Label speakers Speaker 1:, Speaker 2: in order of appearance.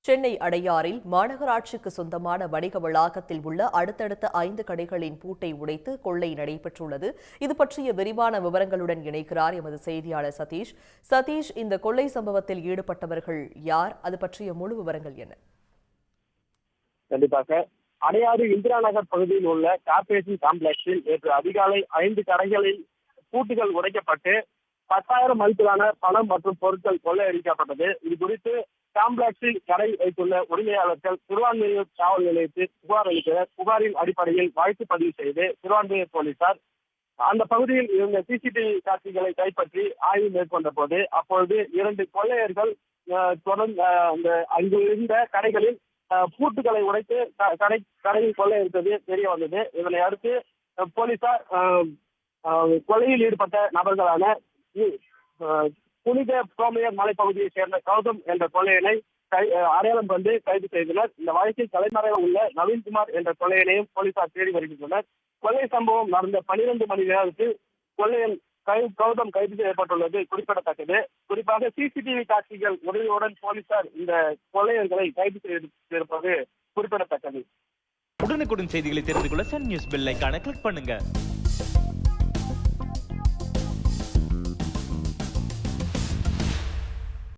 Speaker 1: சென்னை அடையாறில் மாநகராட்சிக்கு சொந்தமான வணிக வளாகத்தில் உள்ள அடுத்தடுத்த 5 கடைகளின் பூட்டை உடைத்து கொள்ளை நடைபெற்றுள்ளது. இது பற்றிய விரிவான விவரங்களுடன் இணைக்கிறார் எமது செய்தியாளர் சதீஷ். சதீஷ், இந்த கொள்ளை சம்பவத்தில் ஈடுபட்டவர்கள் யார்? அது பற்றிய முழு விவரங்கள் என்ன?
Speaker 2: கண்டிப்பாக அடையாறு இந்திரா நகர் பகுதியில் உள்ள கார்ப்பரேஷன் காம்ப்ளெக்ஸில் நேற்று அதிகாலை 5 கடைகளில் பூட்டுகள் உடைக்கப்பட்டு 10,000 மதிப்பிலான பணம் மற்றும் பொருட்கள் கொள்ளையடிக்கப்பட்டது. இது குறித்து காம்ப்ளெக்ஸில் கடை வைத்துள்ள உரிமையாளர்கள் திருவான்மியூர் காவல் நிலையத்தில் புகார் அளித்தனர். புகாரின் அடிப்படையில் வழக்கு பதிவு செய்து திருவான்மியூர் போலீசார் அந்த பகுதியில் இருந்த சிசிடிவி காட்சிகளை கைப்பற்றி ஆய்வு மேற்கொண்ட போது அப்பொழுது 2 கொள்ளையர்கள் தொடர்ந்து அங்கு இருந்த கடைகளில் பூட்டுகளை உடைத்து கடையில் கொள்ளையடித்தது தெரிய வந்தது. இதனை அடுத்து போலீசார் கொலையில் ஈடுபட்ட நபர்களான புனித புரோமியர் மலைப்பகுதியை சேர்ந்த கௌதம் என்ற கொள்ளையனை அடையாளம் கண்டு கைது செய்தனர். இந்த வழக்கில் தலைமறைவாக உள்ள நவீன்குமார் என்ற கொள்ளையனையும் போலீசார் தேடி வருகின்றனர். கொள்ளை சம்பவம் நடந்த 12 மணி நேரத்தில் கொள்ளையன் கௌதம் கைது செய்யப்பட்டுள்ளது குறிப்பிடத்தக்கது. குறிப்பாக சிசிடிவி காட்சிகள் உதவியுடன் போலீசார் இந்த கொள்ளையர்களை கைது செய்திருப்பது குறிப்பிடத்தக்கது.
Speaker 3: உடனுக்குடன் செய்திகளை தெரிந்து கொள்ள சன் நியூஸ் பெல் ஐகானை கிளிக் பண்ணுங்க.